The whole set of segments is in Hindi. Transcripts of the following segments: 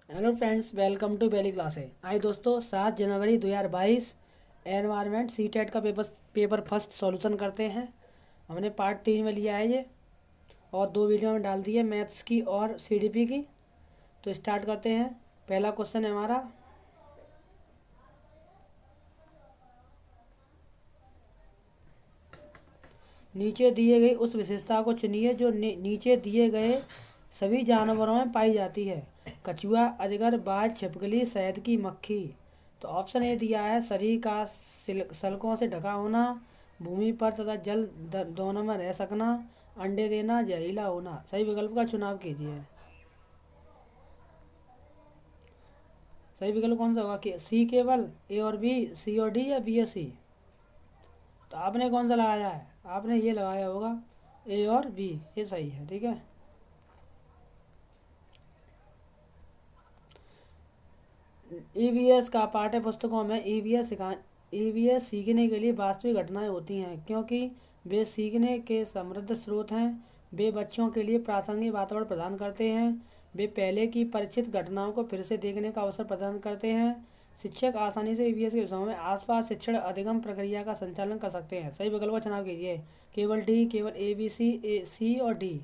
हेलो फ्रेंड्स, वेलकम टू बेली क्लासे। आइए दोस्तों, 7 जनवरी 2022 एनवायरनमेंट सी टेट का पेपर फर्स्ट सॉल्यूशन करते हैं। हमने पार्ट 3 में लिया है ये, और 2 वीडियो में डाल दी है, मैथ्स की और सीडीपी की। तो स्टार्ट करते हैं। पहला क्वेश्चन है हमारा, नीचे दिए गई उस विशेषता को चुनिए जो नीचे दिए गए सभी जानवरों में पाई जाती है। कछुआ, अजगर, बाज, छिपकली, शहद की मक्खी। तो ऑप्शन ए दिया है, शरीर का सलकों से ढका होना, भूमि पर तथा जल दोनों में रह सकना, अंडे देना, जहरीला होना। सही विकल्प का चुनाव कीजिए। सही विकल्प कौन सा होगा? सी केवल, ए और बी, सी और डी, या बी और सी? तो आपने कौन सा लगाया है? आपने ये लगाया होगा, ए और बी। ये सही है, ठीक है। ईवीएस का पाठ्य पुस्तकों में ईवीएस सीखने के लिए वास्तविक घटनाएं होती हैं, क्योंकि वे सीखने के समृद्ध स्रोत हैं। वे बच्चों के लिए प्रासंगिक वातावरण प्रदान करते हैं। वे पहले की परिचित घटनाओं को फिर से देखने का अवसर प्रदान करते हैं। शिक्षक आसानी से ईवीएस के विषयों में आसपास शिक्षण अधिगम प्रक्रिया का संचालन कर सकते हैं। सही विकल्प का चुनाव कीजिए। केवल डी, केवल ए, बी, सी, ए, सी और डी।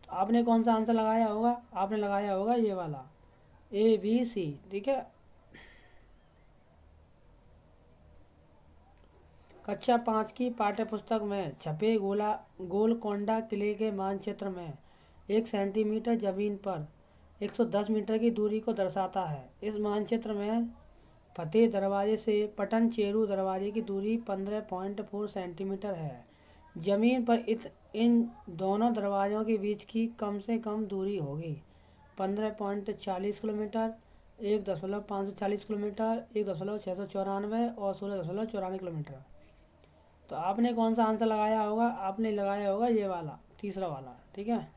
तो आपने कौन सा आंसर लगाया होगा? आपने लगाया होगा ये वाला, ए, बी, सी, ठीक है। कक्षा 5 की पाठ्यपुस्तक में छपे गोलकोंडा किले के मानचित्र में 1 सेंटीमीटर जमीन पर 110 मीटर की दूरी को दर्शाता है। इस मानचित्र में फतेह दरवाजे से पटन चेरू दरवाजे की दूरी 15.4 सेंटीमीटर है। जमीन पर इन दोनों दरवाजों के बीच की कम से कम दूरी होगी 15.40 किलोमीटर, 1.540 किलोमीटर, 1.694 और 16.94 किलोमीटर। तो आपने कौन सा आंसर लगाया होगा? आपने लगाया होगा ये वाला, तीसरा वाला, ठीक है।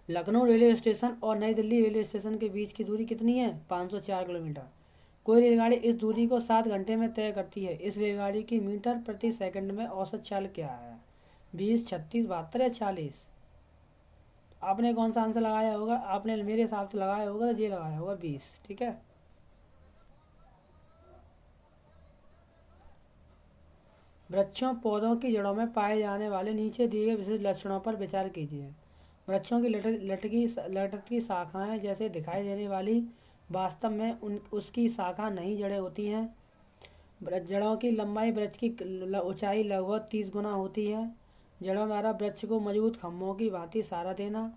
लखनऊ रेलवे स्टेशन और नई दिल्ली रेलवे स्टेशन के बीच की दूरी कितनी है? 504 किलोमीटर। कोई रेलगाड़ी इस दूरी को 7 घंटे में तय करती है। इस रेलगाड़ी की मीटर प्रति सेकंड में औसत चाल क्या है? 20, 36, 72 या 40? आपने कौन सा आंसर लगाया होगा? आपने मेरे हिसाब से लगाया होगा तो ये लगाया होगा 20, ठीक है। वृक्षों पौधों की जड़ों में पाए जाने वाले नीचे दिए गए विशिष्ट लक्षणों पर विचार कीजिए। वृक्षों की लटकती शाखाएं जैसे दिखाई देने वाली, वास्तव में उसकी शाखा नहीं जड़ें होती हैं। जड़ों की लंबाई वृक्ष की ऊंचाई लगभग 30 गुना होती है। जड़ों द्वारा वृक्ष को मजबूत खम्भों की भांति सहारा देना।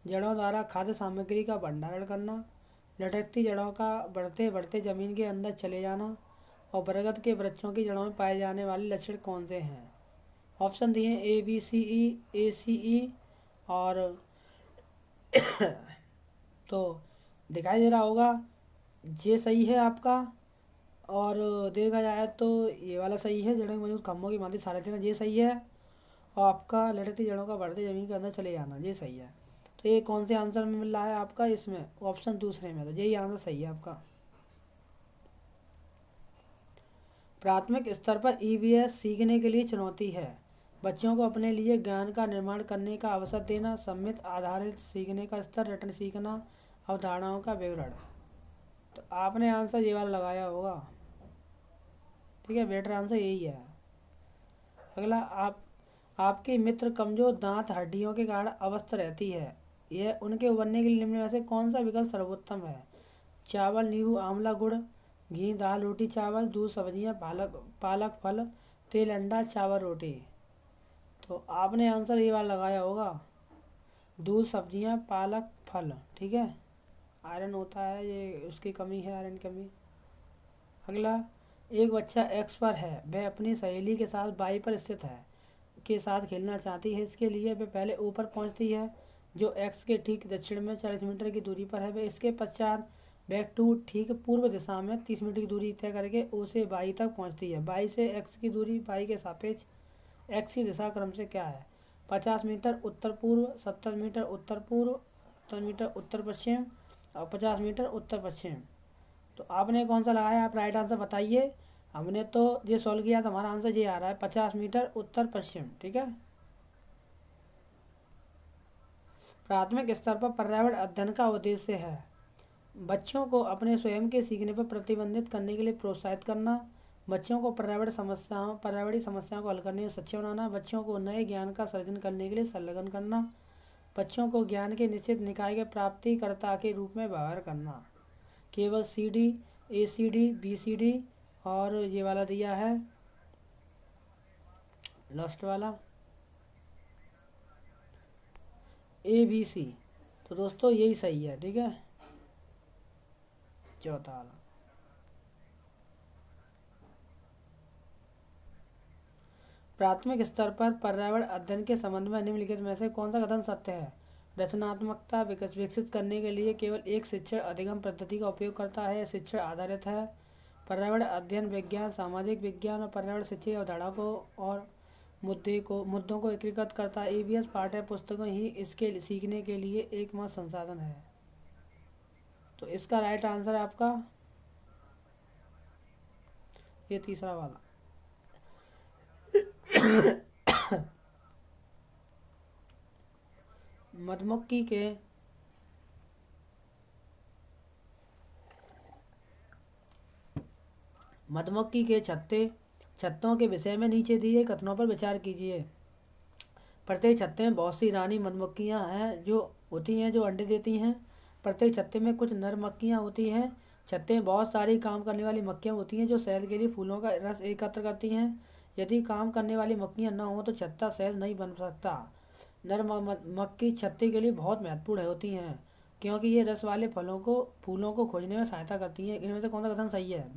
जड़ों द्वारा खाद्य सामग्री का भंडारण करना। लटकती जड़ों का बढ़ते बढ़ते जमीन के अंदर चले जाना। और बरगद के वृक्षों की जड़ों में पाए जाने वाले लक्षण कौन से हैं? ऑप्शन दिए हैं, ए, बी, सी, ई, ए, सी, ई और तो दिखाई दे रहा होगा ये सही है आपका। और देखा जाए तो ये वाला सही है, जड़ों मजबूत खम्भों की भांति सहारा देना, ये सही है। और आपका लटकती जड़ों का बढ़ते जमीन के अंदर चले जाना, ये सही है। तो ये कौन से आंसर में मिल रहा है आपका? इसमें ऑप्शन दूसरे में, तो यही आंसर सही है आपका। प्राथमिक स्तर पर ईवीएस सीखने के लिए चुनौती है। बच्चों को अपने लिए ज्ञान का निर्माण करने का अवसर देना, सम्मित आधारित सीखने का स्तर, रटन सीखना, अवधारणाओं का विवरण। तो आपने आंसर ये वाला लगाया होगा, ठीक है। बेटर आंसर यही है। अगला, आपके मित्र कमजोर दांत हड्डियों के कारण अवस्थ रहती है। यह उनके उबरने के लिए निम्न में से कौन सा विकल्प सर्वोत्तम है? चावल, नींबू, आंवला, गुड़, घी, दाल, रोटी, चावल, दूध, सब्जियां, पालक पालक फल, तेल, अंडा, चावल, रोटी। तो आपने आंसर ये वाला लगाया होगा, दूध, सब्जियां, पालक, फल, ठीक है। आयरन होता है ये, उसकी कमी है, आयरन की कमी। अगला, एक बच्चा एक्स पर है, वह अपनी सहेली के साथ वाई पर स्थित है के साथ खेलना चाहती है। इसके लिए वह पहले ऊपर पहुंचती है, जो एक्स के ठीक दक्षिण में 40 मीटर की दूरी पर है। वह इसके पश्चात बैक टू ठीक पूर्व दिशा में 30 मीटर की दूरी तय करके ओ से वाई तक पहुंचती है। वाई से एक्स की दूरी वाई के सापेक्ष एक्स की दिशा क्रम से क्या है? 50 मीटर उत्तर पूर्व, 70 मीटर उत्तर पूर्व, 70 मीटर उत्तर पश्चिम और 50 मीटर उत्तर पश्चिम। तो आपने कौन सा लगाया? आप राइट आंसर बताइए। हमने तो ये सॉल्व किया तो हमारा आंसर ये आ रहा है, 50 मीटर उत्तर पश्चिम, ठीक है। प्राथमिक स्तर पर पर्यावरण अध्ययन का उद्देश्य है बच्चों को अपने स्वयं के सीखने पर प्रतिबंधित करने के लिए प्रोत्साहित करना, बच्चों को पर्यावरणीय समस्याओं को हल करने में सक्षम बनाना, बच्चों को नए ज्ञान का सृजन करने के लिए संलग्न करना, बच्चों को ज्ञान के निश्चित निकाय के प्राप्तिकर्ता के रूप में व्यवहार करना। केवल CD, ACD, BCD और ये वाला दिया है लास्ट वाला ABC। तो दोस्तों यही सही है, ठीक है। चौथा वाला प्राथमिक स्तर पर पर्यावरण अध्ययन के संबंध में निम्नलिखित में से कौन सा कथन सत्य है? रचनात्मकता विकसित करने के लिए केवल एक शिक्षण अधिगम पद्धति का उपयोग करता है, शिक्षण आधारित है। पर्यावरण अध्ययन विज्ञान, सामाजिक विज्ञान और पर्यावरण शिक्षा अवधारणा को और मुद्दों को एकीकृत करता है। EVS पाठ्य पुस्तकें ही इसके सीखने के लिए एकमात्र संसाधन है। तो इसका राइट आंसर है आपका ये तीसरा वाला। मधुमक्खी के छत्तों के विषय में नीचे दिए कथनों पर विचार कीजिए। प्रत्येक छत्ते में बहुत सी रानी मधुमक्खियां हैं जो अंडे देती हैं। प्रत्येक छत्ते में कुछ नर मक्खियां होती हैं। छत्ते में बहुत सारी काम करने वाली मक्खियां होती हैं जो शहद के लिए फूलों का रस एकत्र करती हैं। यदि काम करने वाली मक्खियां न हो तो छत्ता शहद नहीं बन सकता। नर मक्खी छत्ते के लिए बहुत महत्वपूर्ण होती हैं क्योंकि ये रस वाले फूलों को खोजने में सहायता करती हैं। इनमें से कौन सा कथन सही है?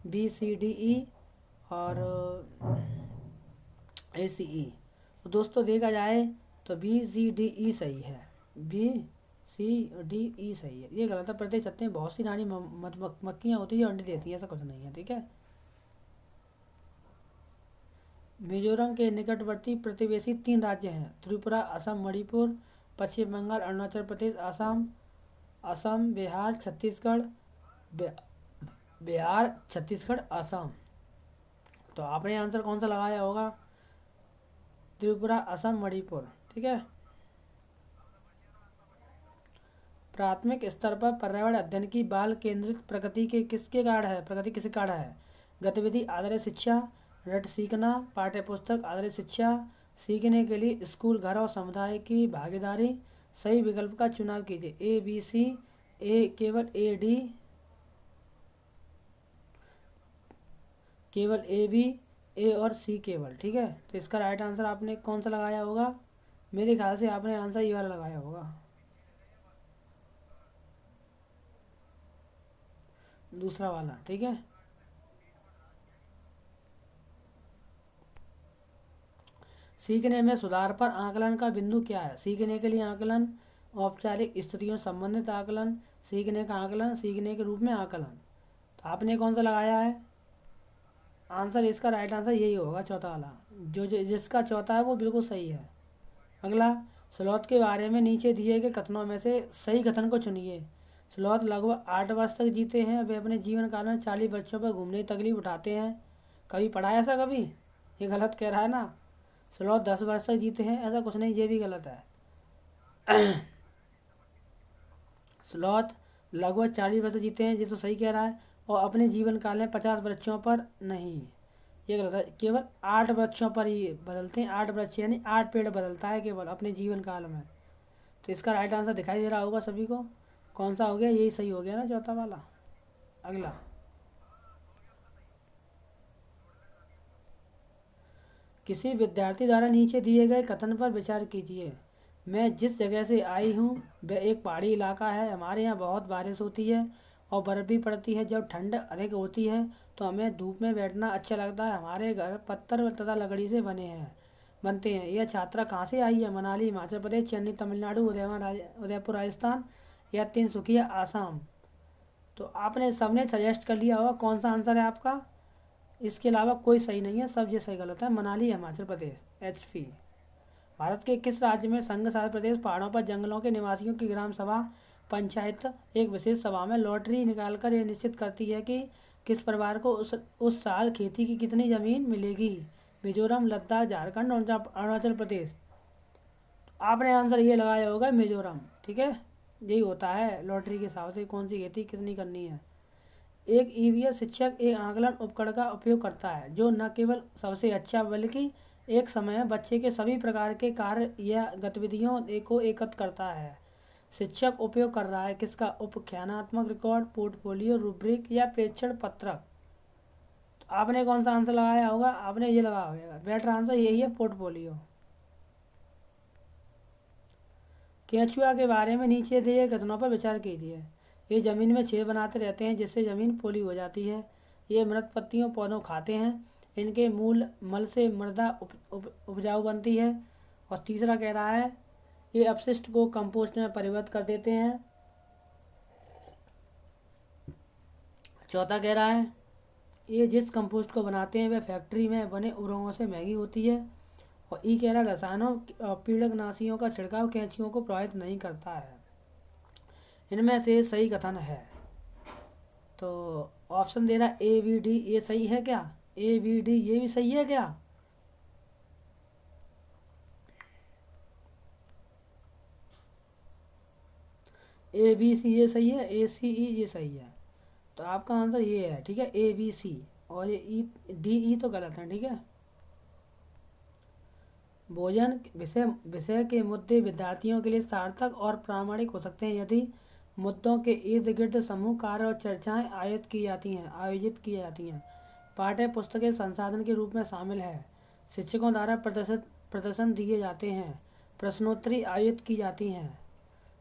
BCDE और ACE। तो दोस्तों देखा जाए तो BCDE सही है। BCDE सही है, ये गलत है। प्रत्येक छत्ते में बहुत सी रानी मक्खियां होती है जो अंडे देती है, ऐसा कुछ नहीं है, ठीक है। मिजोरम के निकटवर्ती प्रतिवेशी 3 राज्य हैं: त्रिपुरा, असम, मणिपुर, पश्चिम बंगाल, अरुणाचल प्रदेश, असम, बिहार, छत्तीसगढ़, असम। तो आपने आंसर कौन सा लगाया होगा? त्रिपुरा, असम, मणिपुर, ठीक है। प्राथमिक स्तर पर पर्यावरण अध्ययन की बाल केंद्रित प्रकृति किसके कारण है? गतिविधि आधारित शिक्षा, रट सीखना, पाठ्य पुस्तक आधारित शिक्षा, सीखने के लिए स्कूल, घर और समुदाय की भागीदारी। सही विकल्प का चुनाव कीजिए। ABC, केवल AD, केवल AB, A और C केवल, ठीक है। तो इसका राइट आंसर आपने कौन सा लगाया होगा? मेरे ख्याल से आपने आंसर ये वाला लगाया होगा, दूसरा वाला, ठीक है। सीखने में सुधार पर आकलन का बिंदु क्या है? सीखने के लिए आकलन, औपचारिक स्थितियों संबंधित आकलन, सीखने का आकलन, सीखने के रूप में आकलन। तो आपने कौन सा लगाया है आंसर? इसका राइट आंसर यही होगा, चौथा वाला। जिसका चौथा है वो बिल्कुल सही है। अगला, स्लॉथ के बारे में नीचे दिए गए कथनों में से सही कथन को चुनिए। स्लॉथ लगभग 8 वर्ष तक जीते हैं। वे अपने जीवन काल में 40 बच्चों पर घूमने की तकलीफ उठाते हैं। कभी पढ़ा है ऐसा? कभी? ये गलत कह रहा है ना। स्लॉथ 10 वर्ष तक जीते हैं, ऐसा कुछ नहीं, ये भी गलत है। स्लॉथ लगभग 40 वर्ष जीते हैं, ये तो सही कह रहा है। और अपने जीवन काल में 50 वृक्षों पर नहीं, ये गलत है। केवल 8 वृक्षों पर ही बदलते हैं। 8 वृक्ष यानी 8 पेड़ बदलता है केवल अपने जीवन काल में। तो इसका राइट आंसर दिखाई दे रहा होगा सभी को। कौन सा हो गया? यही सही हो गया ना, चौथा वाला। अगला, किसी विद्यार्थी द्वारा नीचे दिए गए कथन पर विचार कीजिए। मैं जिस जगह से आई हूँ वह एक पहाड़ी इलाका है। हमारे यहाँ बहुत बारिश होती है और बर्फ़ भी पड़ती है। जब ठंड अधिक होती है तो हमें धूप में बैठना अच्छा लगता है। हमारे घर पत्थर तथा लकड़ी से बनते हैं। यह छात्रा कहाँ से आई है? मनाली हिमाचल प्रदेश, चेन्नई तमिलनाडु, उदयपुर राजस्थान या तिनसुकिया असम। तो आपने सबने सजेस्ट कर लिया होगा कौन सा आंसर है आपका। इसके अलावा कोई सही नहीं है, सब ये सही गलत है। मनाली हिमाचल प्रदेश, HP। भारत के किस राज्य में संघ शासित प्रदेश पहाड़ों पर जंगलों के निवासियों की ग्राम सभा पंचायत एक विशेष सभा में लॉटरी निकालकर यह निश्चित करती है कि किस परिवार को उस साल खेती की कितनी ज़मीन मिलेगी? मिजोरम, लद्दाख, झारखंड और अरुणाचल प्रदेश। आपने आंसर ये लगाया होगा मिजोरम, ठीक है। यही होता है लॉटरी के हिसाब से कौन सी खेती कितनी करनी है। एक ईवीएस शिक्षक एक आकलन उपकरण का उपयोग करता है जो न केवल सबसे अच्छा बल्कि एक समय में बच्चे के सभी प्रकार के कार्य या गतिविधियों को एकत्र करता है। शिक्षक उपयोग कर रहा है किसका? उपख्यानात्मक रिकॉर्ड, पोर्टफोलियो, रूब्रिक या प्रेक्षण पत्रक। तो आपने कौन सा आंसर लगाया होगा? आपने ये लगाया होगा, बेटर आंसर यही है, पोर्टफोलियो। केंचुआ के बारे में नीचे दिए कथनों पर विचार कीजिए। ये ज़मीन में छेद बनाते रहते हैं जिससे ज़मीन पोली हो जाती है। ये मृत पत्तियों पौधों खाते हैं। इनके मूल मल से मृदा उपजाऊ बनती है। और तीसरा कह रहा है ये अपशिष्ट को कंपोस्ट में परिवर्तित कर देते हैं। चौथा कह रहा है ये जिस कंपोस्ट को बनाते हैं वह फैक्ट्री में बने उर्वरकों से महंगी होती है। और ई कह रहा रसायनों और पीड़कनाशियों का छिड़काव कैंचियों को प्रभावित नहीं करता है। इनमें से सही कथन है तो ऑप्शन दे रहा है ए बी डी, ये सही है क्या? ए बी डी ये भी सही है क्या? ए बी सी ये सही है, ए सी ई ये सही है। तो आपका आंसर ये है, ठीक है, ए बी सी। और ये ई डी ई तो गलत है, ठीक है। भोजन विषय विषय के मुद्दे विद्यार्थियों के लिए सार्थक और प्रामाणिक हो सकते हैं यदि मुद्दों के इर्द गिर्द समूह कार्य और चर्चाएं आयोजित की जाती हैं। पाठ्य पुस्तकें संसाधन के रूप में शामिल है। शिक्षकों द्वारा प्रदर्शन दिए जाते हैं। प्रश्नोत्तरी आयोजित की जाती हैं।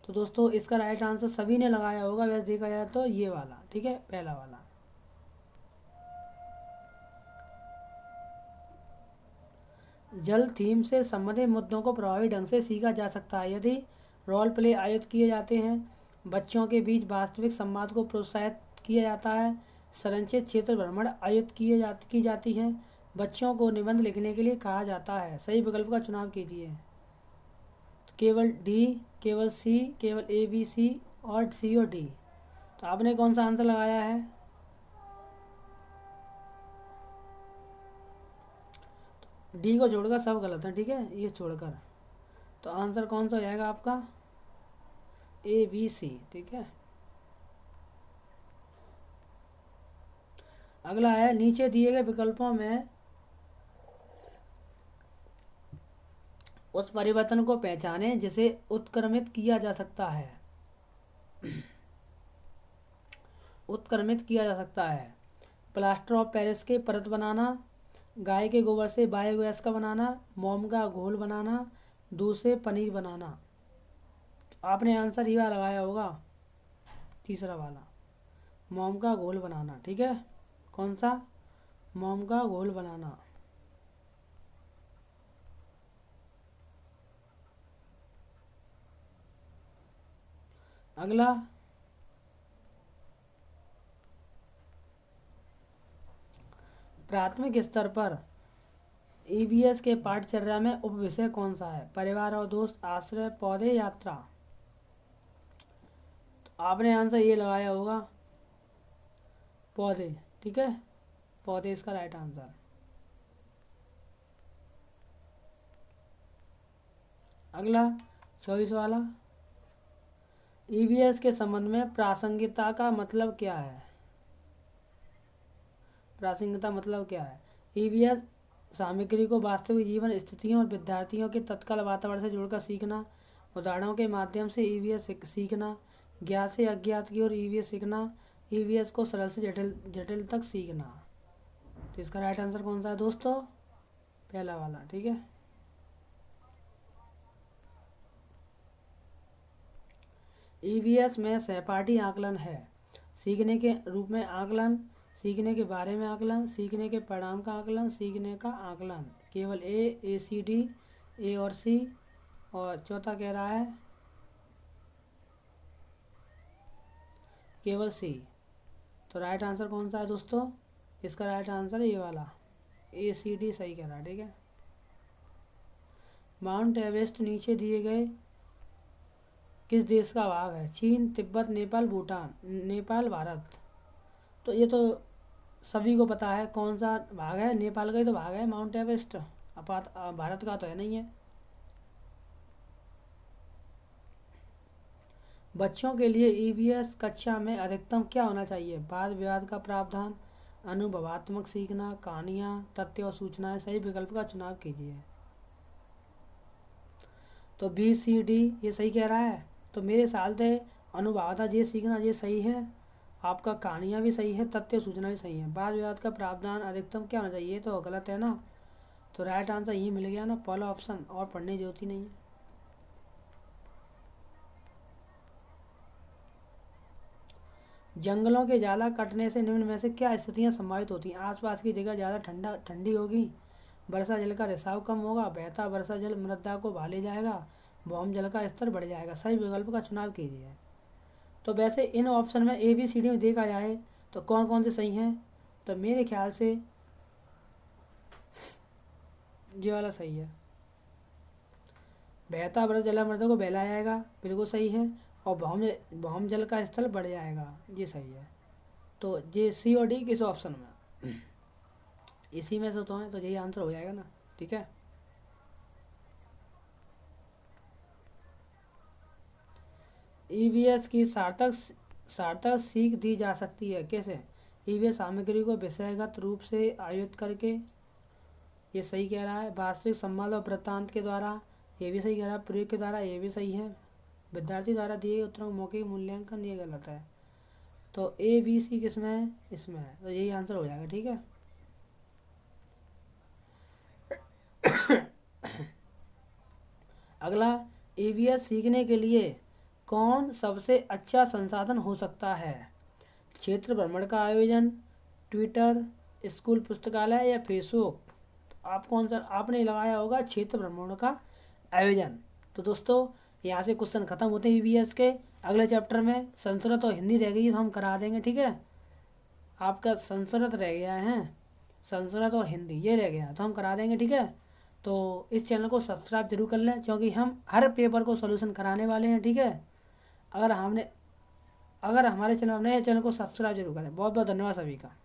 तो दोस्तों इसका राइट आंसर सभी ने लगाया होगा वैसे देखा जाए तो ये वाला, ठीक है, पहला वाला। जल थीम से संबंधित मुद्दों को प्रभावी ढंग से सीखा जा सकता है यदि रोल प्ले आयोजित किए जाते हैं, बच्चों के बीच वास्तविक संवाद को प्रोत्साहित किया जाता है, संरक्षित क्षेत्र भ्रमण आयोजित की जाती है, बच्चों को निबंध लिखने के लिए कहा जाता है। सही विकल्प का चुनाव कीजिए। तो केवल डी, केवल सी, केवल ए बी सी और सी और डी। तो आपने कौन सा आंसर लगाया है? डी को छोड़कर सब गलत है, ठीक है, ये छोड़कर। तो आंसर कौन सा हो जाएगा आपका? ए बी सी, ठीक है। अगला है नीचे दिए गए विकल्पों में उस परिवर्तन को पहचानें जिसे उत्क्रमित किया जा सकता है। उत्क्रमित किया जा सकता है। प्लास्टर ऑफ पेरिस के परत बनाना, गाय के गोबर से बायोगैस का बनाना, मोम का घोल बनाना, दूध से पनीर बनाना। आपने आंसर ये वाला लगाया होगा, तीसरा वाला, मोम का घोल बनाना, ठीक है। कौन सा? मोम का घोल बनाना। अगला प्राथमिक स्तर पर ईवीएस के पाठचर्या में उपविषय कौन सा है? परिवार और दोस्त, आश्रय, पौधे, यात्रा। तो आपने आंसर ये लगाया होगा पौधे, ठीक है, पौधे इसका राइट आंसर। अगला 24 वाला, ईवीएस के संबंध में प्रासंगिकता का मतलब क्या है? प्रासंगिकता मतलब क्या है? ईवीएस सामग्री को वास्तविक जीवन स्थितियों और विद्यार्थियों के तत्काल वातावरण से जोड़कर सीखना, उदाहरणों के माध्यम से ईवीएस सीखना, ज्ञात से अज्ञात की ओर ईवीएस सीखना, ईवीएस को सरल से जटिल जटिल तक सीखना। तो इसका राइट आंसर कौन सा है दोस्तों? पहला वाला, ठीक है। ईवीएस में सहपाठी आकलन है। सीखने के रूप में आकलन, सीखने के बारे में आकलन, सीखने के परिणाम का आकलन, सीखने का आकलन। केवल ए सी डी, ए और सी। और चौथा कह रहा है केवल सी। तो राइट आंसर कौन सा है दोस्तों? इसका राइट आंसर है ये वाला, ए सी डी सही कह रहा है, ठीक है। माउंट एवरेस्ट नीचे दिए गए किस देश का भाग है? चीन, तिब्बत, नेपाल, भूटान। नेपाल, भारत। तो ये तो सभी को पता है कौन सा भाग है, नेपाल का ही तो भाग है माउंट एवरेस्ट। भारत का तो है नहीं है। बच्चों के लिए ईवीएस कक्षा में अधिकतम क्या होना चाहिए? वाद विवाद का प्रावधान, अनुभवात्मक सीखना, कहानियाँ, तथ्य और सूचनाएं। सही विकल्प का चुनाव कीजिए। तो बी सी डी ये सही कह रहा है। तो मेरे ख्याल से अनुवादा ये सीखना ये सही है, आपका कहानियाँ भी सही है, तथ्य सूचना भी सही है। वाद विवाद का प्रावधान अधिकतम क्या होना चाहिए? तो गलत है ना। तो राइट आंसर यही मिल गया ना, पहला ऑप्शन, और पढ़ने की जरूरत ही नहीं है। जंगलों के जाला कटने से निम्न में से क्या स्थितियां संभावित होती हैं? आसपास की जगह ज़्यादा ठंडी होगी, वर्षा जल का रिसाव कम होगा, बहता वर्षा जल मृदा को भा ले जाएगा, भौम जल का स्तर बढ़ जाएगा। सही विकल्प का चुनाव कीजिए। तो वैसे इन ऑप्शन में ए बी सी डी में देखा जाए तो कौन कौन से सही हैं? तो मेरे ख्याल से ये वाला सही है, बहता वर्षा जल मृदा को बहलाया जाएगा, बिल्कुल सही है। और भौम जल का स्तर बढ़ जाएगा, ये सही है। तो ये सी और डी किस ऑप्शन में? इसी में से तो है, तो यही आंसर हो जाएगा ना। ठीक है। ईवीएस की सार्थक सीख दी जा सकती है कैसे? ईवीएस सामग्री को विषयगत रूप से आयोजित करके, ये सही कह रहा है। वास्तविक संवाद और वृत्तांत के द्वारा, ये भी सही कह रहा है। प्रयोग के द्वारा, ये भी सही है। विद्यार्थी द्वारा दिए गए उत्तरों के मौखिक मूल्यांकन, ये गलत है। तो ए बी सी किस में है? इसमें है, तो यही आंसर हो जाएगा। ठीक है। अगला, ईवीएस सीखने के लिए कौन सबसे अच्छा संसाधन हो सकता है? क्षेत्र भ्रमण का आयोजन, ट्विटर, स्कूल पुस्तकालय या फेसबुक? आप कौन सा आपने लगाया होगा? क्षेत्र भ्रमण का आयोजन। तो दोस्तों यहाँ से क्वेश्चन खत्म होते हैं ईवीएस के। अगले चैप्टर में संस्कृत और हिंदी रह गई है, तो हम करा देंगे। ठीक है। आपका संस्कृत रह गया है, संस्कृत और हिंदी ये रह गया, तो हम करा देंगे। ठीक है। तो इस चैनल को सब्सक्राइब जरूर कर लें, क्योंकि हम हर पेपर को सॉल्यूशन कराने वाले हैं। ठीक है। अगर हमारे चैनल नए चैनल को सब्सक्राइब जरूर करें। बहुत बहुत धन्यवाद सभी का।